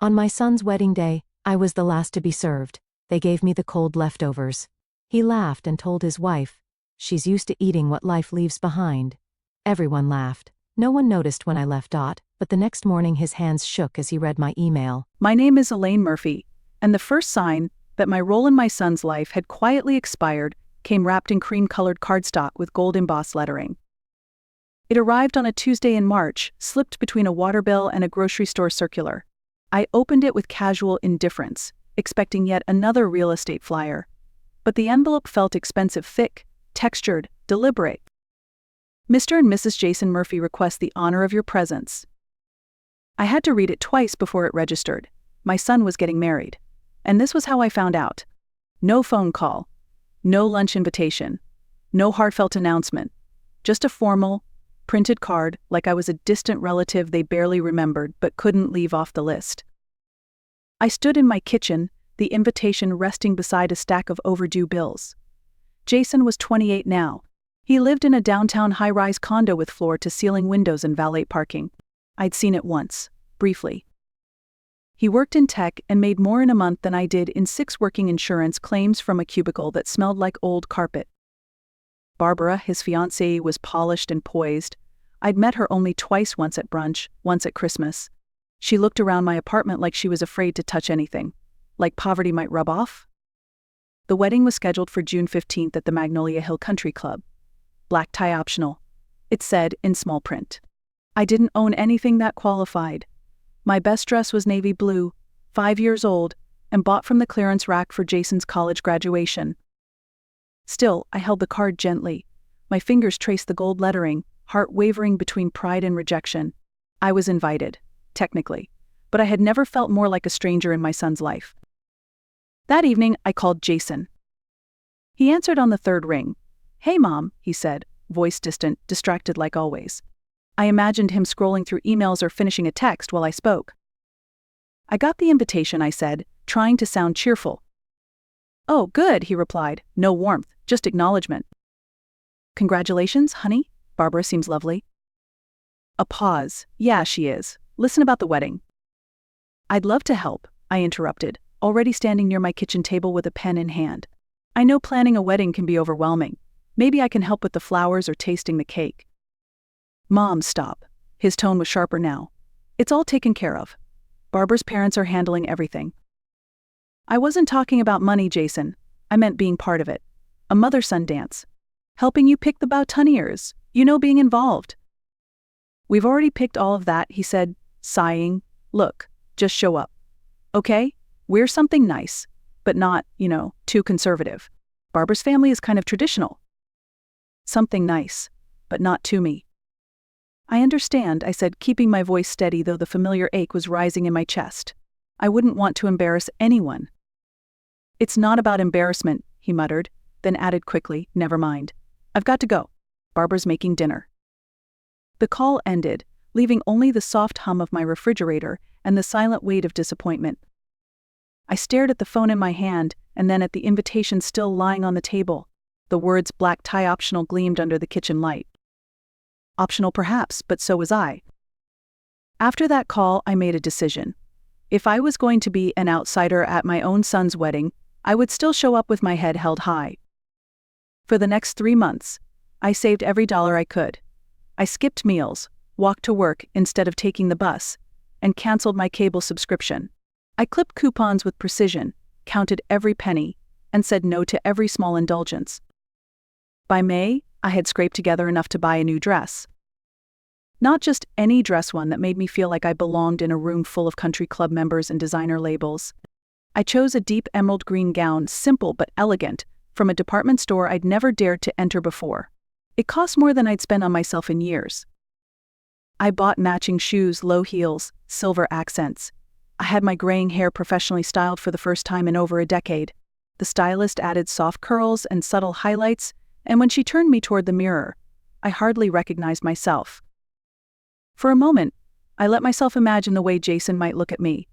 On my son's wedding day, I was the last to be served. They gave me the cold leftovers. He laughed and told his wife, "She's used to eating what life leaves behind." Everyone laughed. No one noticed when I left. But the next morning his hands shook as he read my email. My name is Elaine Murphy, and the first sign that my role in my son's life had quietly expired came wrapped in cream-colored cardstock with gold embossed lettering. It arrived on a Tuesday in March, slipped between a water bill and a grocery store circular. I opened it with casual indifference, expecting yet another real estate flyer. But the envelope felt expensive, thick, textured, deliberate. Mr. and Mrs. Jason Murphy request the honor of your presence. I had to read it twice before it registered. My son was getting married. And this was how I found out. No phone call. No lunch invitation. No heartfelt announcement. Just a formal, printed card like I was a distant relative they barely remembered but couldn't leave off the list. I stood in my kitchen, the invitation resting beside a stack of overdue bills. Jason was 28 now. He lived in a downtown high-rise condo with floor-to-ceiling windows and valet parking. I'd seen it once, briefly. He worked in tech and made more in a month than I did in 6 working insurance claims from a cubicle that smelled like old carpet. Barbara, his fiancée, was polished and poised. I'd met her only twice, once at brunch, once at Christmas. She looked around my apartment like she was afraid to touch anything, like poverty might rub off. The wedding was scheduled for June 15th at the Magnolia Hill Country Club. Black tie optional, it said in small print. I didn't own anything that qualified. My best dress was navy blue, 5 years old, and bought from the clearance rack for Jason's college graduation. Still, I held the card gently. My fingers traced the gold lettering, heart wavering between pride and rejection. I was invited, technically, but I had never felt more like a stranger in my son's life. That evening, I called Jason. He answered on the 3rd ring. "Hey, Mom," he said, voice distant, distracted like always. I imagined him scrolling through emails or finishing a text while I spoke. "I got the invitation," I said, trying to sound cheerful. "Oh, good," he replied, no warmth, just acknowledgement. "Congratulations, honey? Barbara seems lovely." A pause. "Yeah, she is. Listen about the wedding." "I'd love to help," I interrupted, already standing near my kitchen table with a pen in hand. "I know planning a wedding can be overwhelming. Maybe I can help with the flowers or tasting the cake." "Mom, stop." His tone was sharper now. "It's all taken care of. Barbara's parents are handling everything." "I wasn't talking about money, Jason. I meant being part of it. A mother-son dance. Helping you pick the boutonnieres. You know, being involved." "We've already picked all of that," he said, sighing. "Look, just show up. Okay? Wear something nice, but not, too conservative. Barbara's family is kind of traditional." "Something nice, but not to me." "I understand," I said, keeping my voice steady though the familiar ache was rising in my chest. "I wouldn't want to embarrass anyone." "It's not about embarrassment," he muttered, then added quickly, "Never mind. I've got to go. Barbara's making dinner." The call ended, leaving only the soft hum of my refrigerator and the silent weight of disappointment. I stared at the phone in my hand and then at the invitation still lying on the table. The words "black tie optional" gleamed under the kitchen light. Optional perhaps, but so was I. After that call, I made a decision. If I was going to be an outsider at my own son's wedding, I would still show up with my head held high. For the next 3 months, I saved every dollar I could. I skipped meals, walked to work instead of taking the bus, and canceled my cable subscription. I clipped coupons with precision, counted every penny, and said no to every small indulgence. By May, I had scraped together enough to buy a new dress. Not just any dress, one that made me feel like I belonged in a room full of country club members and designer labels. I chose a deep emerald green gown, simple but elegant, from a department store I'd never dared to enter before. It cost more than I'd spent on myself in years. I bought matching shoes, low heels, silver accents. I had my graying hair professionally styled for the first time in over a decade. The stylist added soft curls and subtle highlights, and when she turned me toward the mirror, I hardly recognized myself. For a moment, I let myself imagine the way Jason might look at me.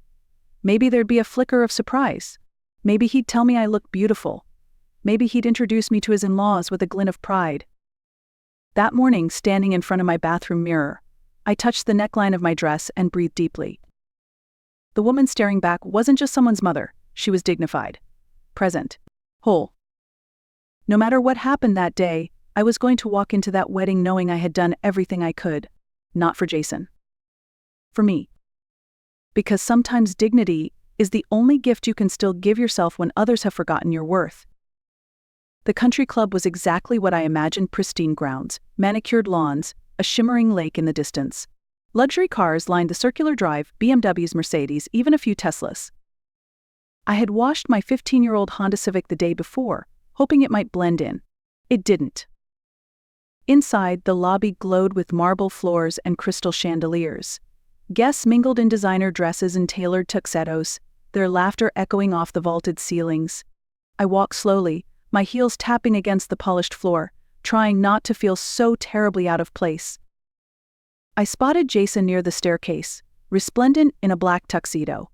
Maybe there'd be a flicker of surprise. Maybe he'd tell me I looked beautiful. Maybe he'd introduce me to his in-laws with a glint of pride. That morning, standing in front of my bathroom mirror, I touched the neckline of my dress and breathed deeply. The woman staring back wasn't just someone's mother, she was dignified, present, whole. No matter what happened that day, I was going to walk into that wedding knowing I had done everything I could. Not for Jason. For me. Because sometimes dignity is the only gift you can still give yourself when others have forgotten your worth. The country club was exactly what I imagined: pristine grounds, manicured lawns, a shimmering lake in the distance. Luxury cars lined the circular drive, BMWs, Mercedes, even a few Teslas. I had washed my 15-year-old Honda Civic the day before, hoping it might blend in. It didn't. Inside, the lobby glowed with marble floors and crystal chandeliers. Guests mingled in designer dresses and tailored tuxedos, their laughter echoing off the vaulted ceilings. I walked slowly, my heels tapping against the polished floor, trying not to feel so terribly out of place. I spotted Jason near the staircase, resplendent in a black tuxedo.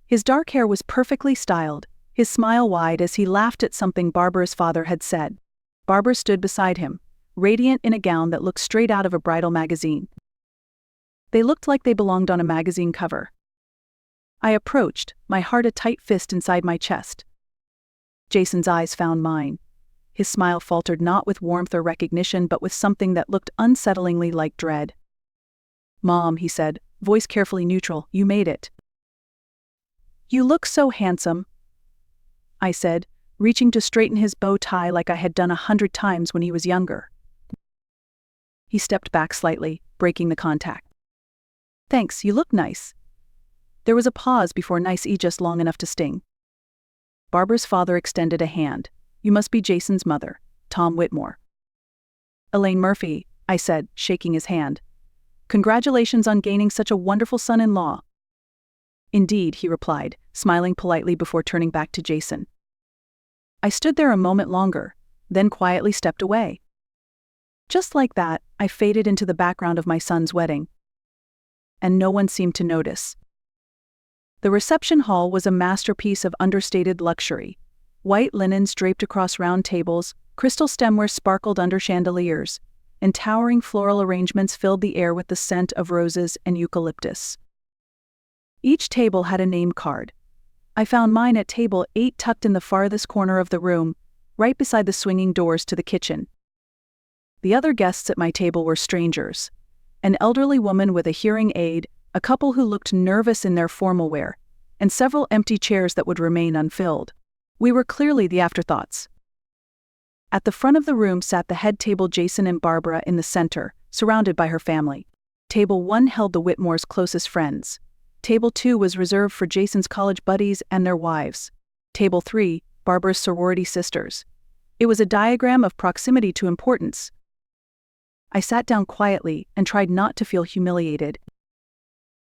His dark hair was perfectly styled, his smile wide as he laughed at something Barbara's father had said. Barbara stood beside him, radiant in a gown that looked straight out of a bridal magazine. They looked like they belonged on a magazine cover. I approached, my heart a tight fist inside my chest. Jason's eyes found mine. His smile faltered not with warmth or recognition but with something that looked unsettlingly like dread. "Mom," he said, voice carefully neutral, "you made it." "You look so handsome," I said, reaching to straighten his bow tie like I had done 100 times when he was younger. He stepped back slightly, breaking the contact. "Thanks, you look nice." There was a pause before nice just long enough to sting. Barbara's father extended a hand. "You must be Jason's mother, Tom Whitmore." "Elaine Murphy," I said, shaking his hand. "Congratulations on gaining such a wonderful son-in-law." "Indeed," he replied, smiling politely before turning back to Jason. I stood there a moment longer, then quietly stepped away. Just like that, I faded into the background of my son's wedding. And no one seemed to notice. The reception hall was a masterpiece of understated luxury. White linens draped across round tables, crystal stemware sparkled under chandeliers, and towering floral arrangements filled the air with the scent of roses and eucalyptus. Each table had a name card. I found mine at table 8 tucked in the farthest corner of the room, right beside the swinging doors to the kitchen. The other guests at my table were strangers. An elderly woman with a hearing aid, a couple who looked nervous in their formal wear, and several empty chairs that would remain unfilled. We were clearly the afterthoughts. At the front of the room sat the head table, Jason and Barbara in the center, surrounded by her family. Table 1 held the Whitmores' closest friends. Table 2 was reserved for Jason's college buddies and their wives. Table 3, Barbara's sorority sisters. It was a diagram of proximity to importance. I sat down quietly and tried not to feel humiliated.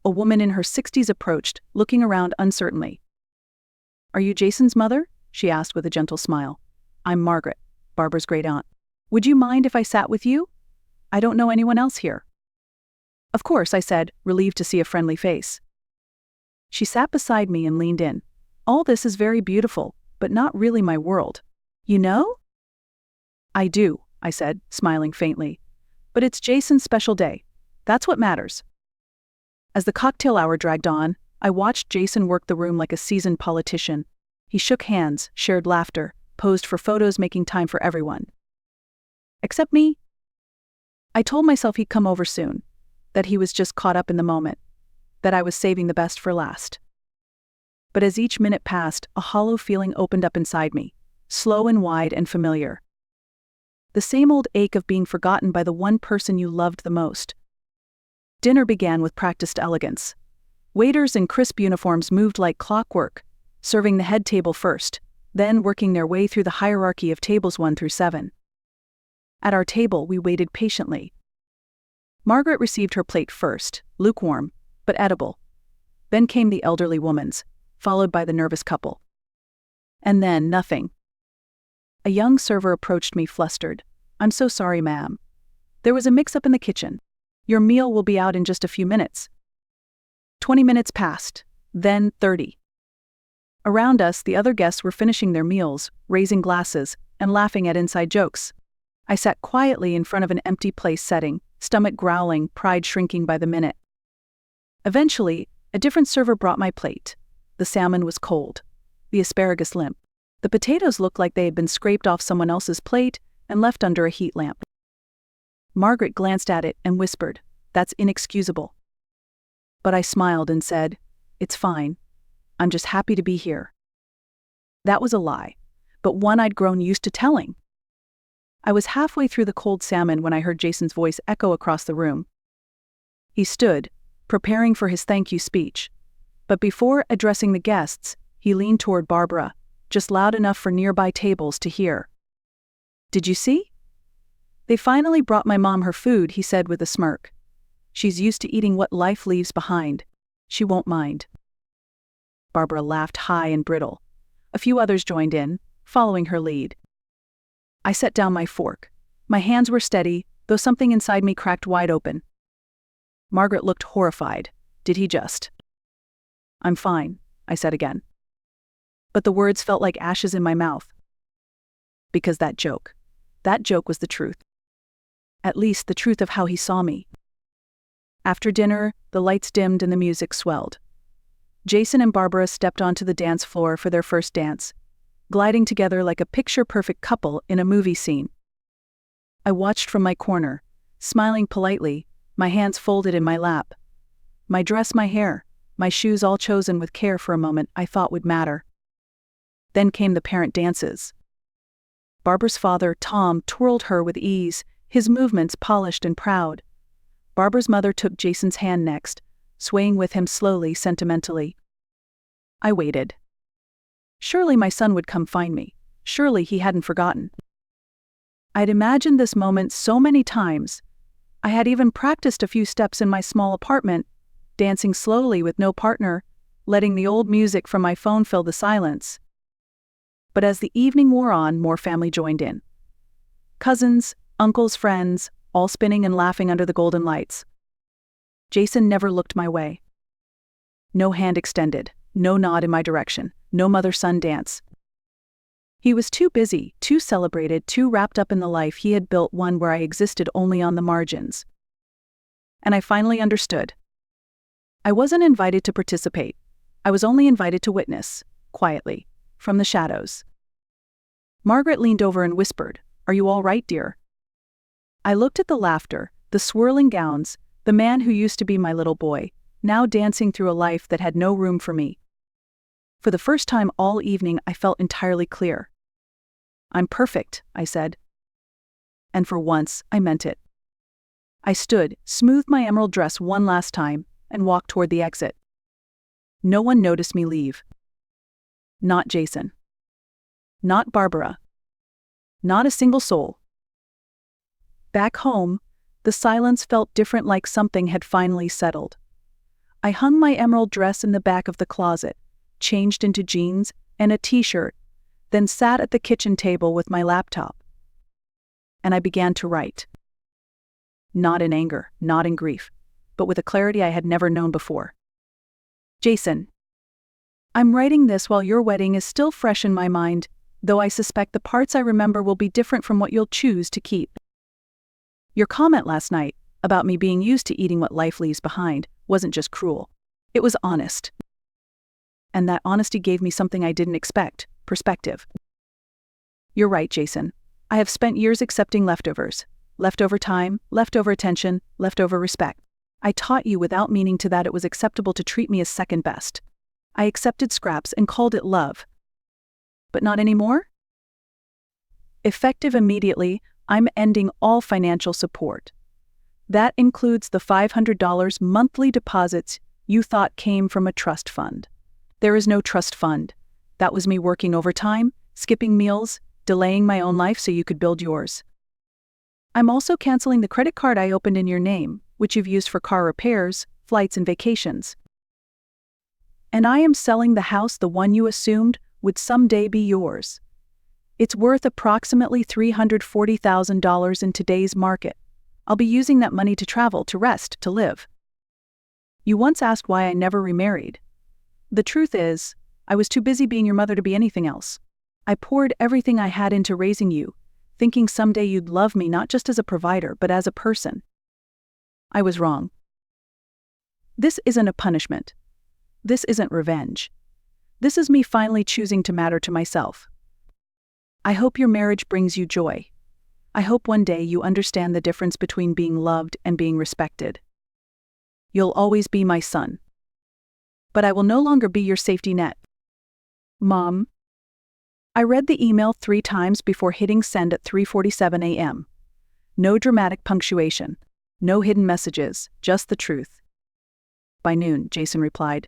A woman in her 60s approached, looking around uncertainly. "Are you Jason's mother?" she asked with a gentle smile. "I'm Margaret, Barbara's great aunt. Would you mind if I sat with you? I don't know anyone else here." "Of course," I said, relieved to see a friendly face. She sat beside me and leaned in. "All this is very beautiful, but not really my world. You know?" "I do," I said, smiling faintly. "But it's Jason's special day. That's what matters." As the cocktail hour dragged on, I watched Jason work the room like a seasoned politician. He shook hands, shared laughter, posed for photos, making time for everyone. Except me. I told myself he'd come over soon, that he was just caught up in the moment, that I was saving the best for last. But as each minute passed, a hollow feeling opened up inside me, slow and wide and familiar. The same old ache of being forgotten by the one person you loved the most. Dinner began with practiced elegance. Waiters in crisp uniforms moved like clockwork, serving the head table first, then working their way through the hierarchy of tables 1 through 7. At our table, we waited patiently. Margaret received her plate first, lukewarm, but edible. Then came the elderly woman's, followed by the nervous couple. And then nothing. A young server approached me flustered. "I'm so sorry, ma'am. There was a mix-up in the kitchen. Your meal will be out in just a few minutes." 20 minutes passed, then 30. Around us, the other guests were finishing their meals, raising glasses, and laughing at inside jokes. I sat quietly in front of an empty place setting, stomach growling, pride shrinking by the minute. Eventually, A different server brought my plate. The salmon was cold, the asparagus limp. The potatoes looked like they had been scraped off someone else's plate and left under a heat lamp. Margaret glanced at it and whispered, "That's inexcusable." But I smiled and said, "It's fine. I'm just happy to be here." That was a lie, but one I'd grown used to telling. I was halfway through the cold salmon when I heard Jason's voice echo across the room. He stood, preparing for his thank you speech. But before addressing the guests, he leaned toward Barbara, just loud enough for nearby tables to hear. "Did you see? They finally brought my mom her food," he said with a smirk. "She's used to eating what life leaves behind. She won't mind." Barbara laughed high and brittle. A few others joined in, following her lead. I set down my fork. My hands were steady, though something inside me cracked wide open. Margaret looked horrified. Did he just? "I'm fine," I said again. But the words felt like ashes in my mouth. Because that joke was the truth. At least the truth of how he saw me. After dinner, the lights dimmed and the music swelled. Jason and Barbara stepped onto the dance floor for their first dance, gliding together like a picture-perfect couple in a movie scene. I watched from my corner, smiling politely, my hands folded in my lap. My dress, my hair, my shoes all chosen with care for a moment I thought would matter. Then came the parent dances. Barbara's father, Tom, twirled her with ease, his movements polished and proud. Barbara's mother took Jason's hand next, swaying with him slowly, sentimentally. I waited. Surely my son would come find me. Surely he hadn't forgotten. I'd imagined this moment so many times. I had even practiced a few steps in my small apartment, dancing slowly with no partner, letting the old music from my phone fill the silence. But as the evening wore on, more family joined in. Cousins, uncles, friends, all spinning and laughing under the golden lights. Jason never looked my way. No hand extended, no nod in my direction, no mother-son dance. He was too busy, too celebrated, too wrapped up in the life he had built, one where I existed only on the margins. And I finally understood. I wasn't invited to participate. I was only invited to witness, quietly, from the shadows. Margaret leaned over and whispered, "Are you all right, dear?" I looked at the laughter, the swirling gowns, the man who used to be my little boy, now dancing through a life that had no room for me. For the first time all evening, I felt entirely clear. "I'm perfect," I said. And for once, I meant it. I stood, smoothed my emerald dress one last time, and walked toward the exit. No one noticed me leave. Not Jason. Not Barbara. Not a single soul. Back home, the silence felt different, like something had finally settled. I hung my emerald dress in the back of the closet, changed into jeans and a t-shirt, then sat at the kitchen table with my laptop. And I began to write. Not in anger, not in grief, but with a clarity I had never known before. Jason, I'm writing this while your wedding is still fresh in my mind, though I suspect the parts I remember will be different from what you'll choose to keep. Your comment last night, about me being used to eating what life leaves behind, wasn't just cruel. It was honest. And that honesty gave me something I didn't expect: perspective. You're right, Jason. I have spent years accepting leftovers. Leftover time, leftover attention, leftover respect. I taught you without meaning to that it was acceptable to treat me as second best. I accepted scraps and called it love. But not anymore? Effective immediately, I'm ending all financial support. That includes the $500 monthly deposits you thought came from a trust fund. There is no trust fund. That was me working overtime, skipping meals, delaying my own life so you could build yours. I'm also canceling the credit card I opened in your name, which you've used for car repairs, flights, and vacations. And I am selling the house, the one you assumed would someday be yours. It's worth approximately $340,000 in today's market. I'll be using that money to travel, to rest, to live. You once asked why I never remarried. The truth is, I was too busy being your mother to be anything else. I poured everything I had into raising you, thinking someday you'd love me not just as a provider but as a person. I was wrong. This isn't a punishment. This isn't revenge. This is me finally choosing to matter to myself. I hope your marriage brings you joy. I hope one day you understand the difference between being loved and being respected. You'll always be my son. But I will no longer be your safety net. Mom. I read the email 3 times before hitting send at 3:47 a.m. No dramatic punctuation. No hidden messages, just the truth. By noon, Jason replied,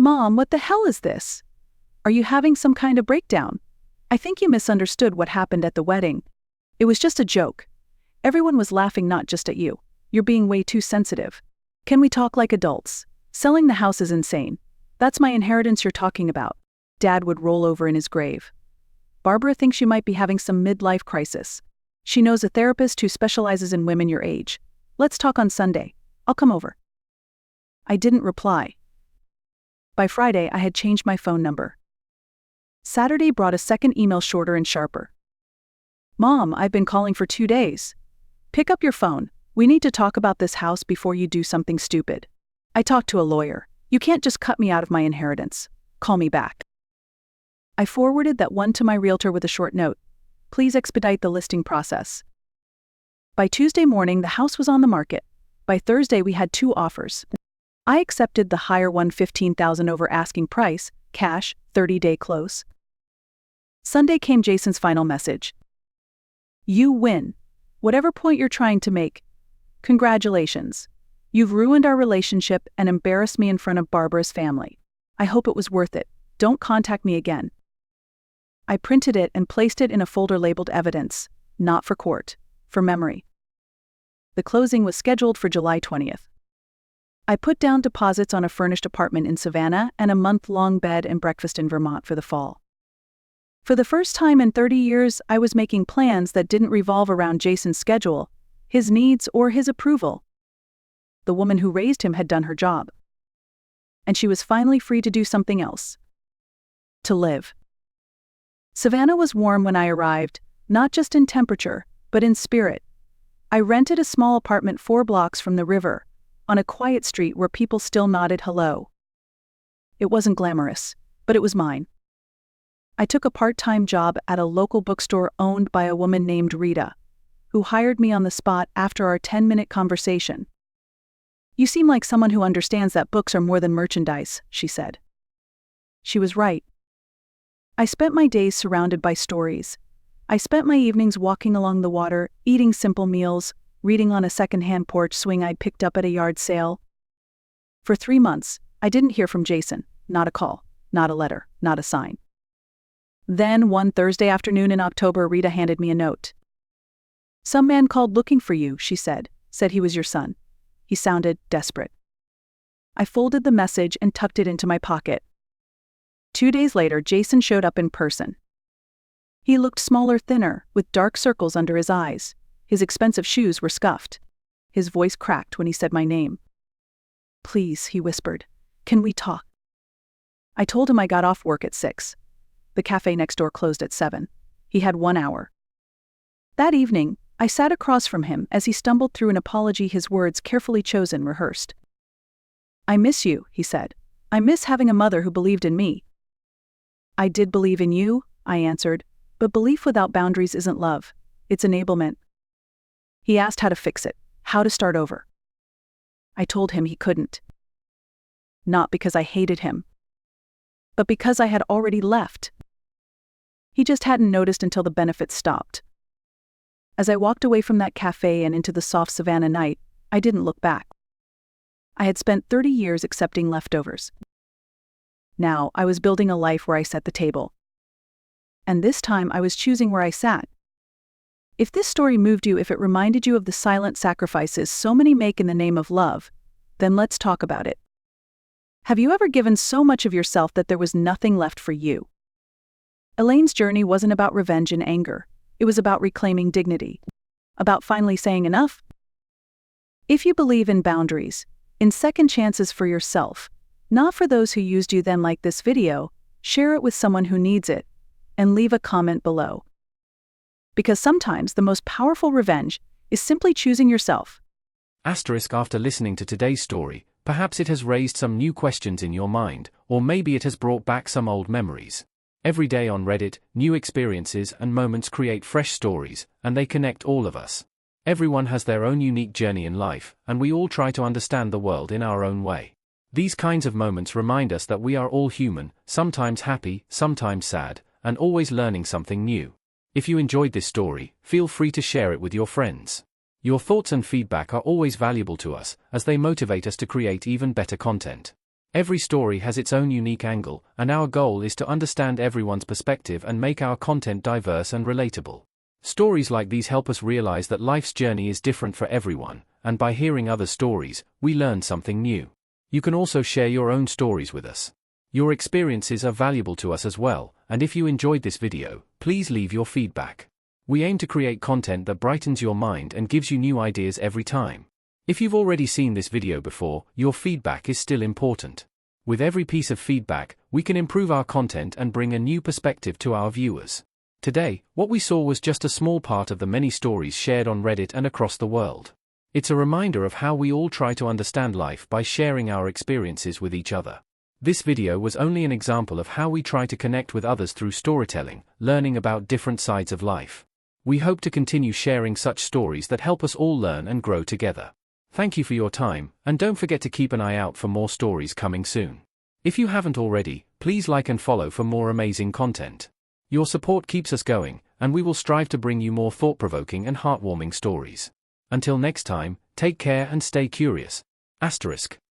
"Mom, what the hell is this? Are you having some kind of breakdown? I think you misunderstood what happened at the wedding. It was just a joke. Everyone was laughing, not just at you. You're being way too sensitive. Can we talk like adults? Selling the house is insane. That's my inheritance you're talking about." Dad would roll over in his grave. "Barbara thinks you might be having some midlife crisis. She knows a therapist who specializes in women your age. Let's talk on Sunday. I'll come over." I didn't reply. By Friday, I had changed my phone number. Saturday brought a second email, shorter and sharper. "Mom, I've been calling for 2 days. Pick up your phone. We need to talk about this house before you do something stupid. I talked to a lawyer. You can't just cut me out of my inheritance. Call me back." I forwarded that one to my realtor with a short note. "Please expedite the listing process." By Tuesday morning, the house was on the market. By Thursday, we had 2 offers. I accepted the higher one, $15,000 over asking price, cash, 30-day close. Sunday came Jason's final message. "You win. Whatever point you're trying to make, congratulations. You've ruined our relationship and embarrassed me in front of Barbara's family. I hope it was worth it. Don't contact me again." I printed it and placed it in a folder labeled evidence, not for court, for memory. The closing was scheduled for July 20th. I put down deposits on a furnished apartment in Savannah and a month-long bed and breakfast in Vermont for the fall. For the first time in 30 years, I was making plans that didn't revolve around Jason's schedule, his needs, or his approval. The woman who raised him had done her job. And she was finally free to do something else. To live. Savannah was warm when I arrived, not just in temperature, but in spirit. I rented a small apartment 4 blocks from the river, on a quiet street where people still nodded hello. It wasn't glamorous, but it was mine. I took a part-time job at a local bookstore owned by a woman named Rita, who hired me on the spot after our 10-minute conversation. "You seem like someone who understands that books are more than merchandise," she said. She was right. I spent my days surrounded by stories. I spent my evenings walking along the water, eating simple meals, reading on a second-hand porch swing I'd picked up at a yard sale. For 3 months, I didn't hear from Jason, not a call, not a letter, not a sign. Then, one Thursday afternoon in October, Rita handed me a note. "Some man called looking for you," she said he was your son. He sounded desperate. I folded the message and tucked it into my pocket. 2 days later, Jason showed up in person. He looked smaller, thinner, with dark circles under his eyes. His expensive shoes were scuffed. His voice cracked when he said my name. "Please," he whispered, "can we talk?" I told him I got off work at 6. The cafe next door closed at 7. He had 1 hour. That evening, I sat across from him as he stumbled through an apology, his words carefully chosen, rehearsed. "I miss you," he said. "I miss having a mother who believed in me." "I did believe in you," I answered, "but belief without boundaries isn't love. It's enablement." He asked how to fix it, how to start over. I told him he couldn't. Not because I hated him, but because I had already left. He just hadn't noticed until the benefits stopped. As I walked away from that cafe and into the soft Savannah night, I didn't look back. I had spent 30 years accepting leftovers. Now I was building a life where I set the table. And this time I was choosing where I sat. If this story moved you, if it reminded you of the silent sacrifices so many make in the name of love, then let's talk about it. Have you ever given so much of yourself that there was nothing left for you? Elaine's journey wasn't about revenge and anger. It was about reclaiming dignity. About finally saying enough. If you believe in boundaries, in second chances for yourself, not for those who used you, then like this video, share it with someone who needs it, and leave a comment below. Because sometimes the most powerful revenge is simply choosing yourself. Asterisk after listening to today's story, Perhaps it has raised some new questions in your mind, or maybe it has brought back some old memories. Every day on Reddit, new experiences and moments create fresh stories, and they connect all of us. Everyone has their own unique journey in life, and we all try to understand the world in our own way. These kinds of moments remind us that we are all human, sometimes happy, sometimes sad, and always learning something new. If you enjoyed this story, feel free to share it with your friends. Your thoughts and feedback are always valuable to us, as they motivate us to create even better content. Every story has its own unique angle, and our goal is to understand everyone's perspective and make our content diverse and relatable. Stories like these help us realize that life's journey is different for everyone, and by hearing other stories, we learn something new. You can also share your own stories with us. Your experiences are valuable to us as well, and if you enjoyed this video, please leave your feedback. We aim to create content that brightens your mind and gives you new ideas every time. If you've already seen this video before, your feedback is still important. With every piece of feedback, we can improve our content and bring a new perspective to our viewers. Today, what we saw was just a small part of the many stories shared on Reddit and across the world. It's a reminder of how we all try to understand life by sharing our experiences with each other. This video was only an example of how we try to connect with others through storytelling, learning about different sides of life. We hope to continue sharing such stories that help us all learn and grow together. Thank you for your time, and don't forget to keep an eye out for more stories coming soon. If you haven't already, please like and follow for more amazing content. Your support keeps us going, and we will strive to bring you more thought-provoking and heartwarming stories. Until next time, take care and stay curious. **.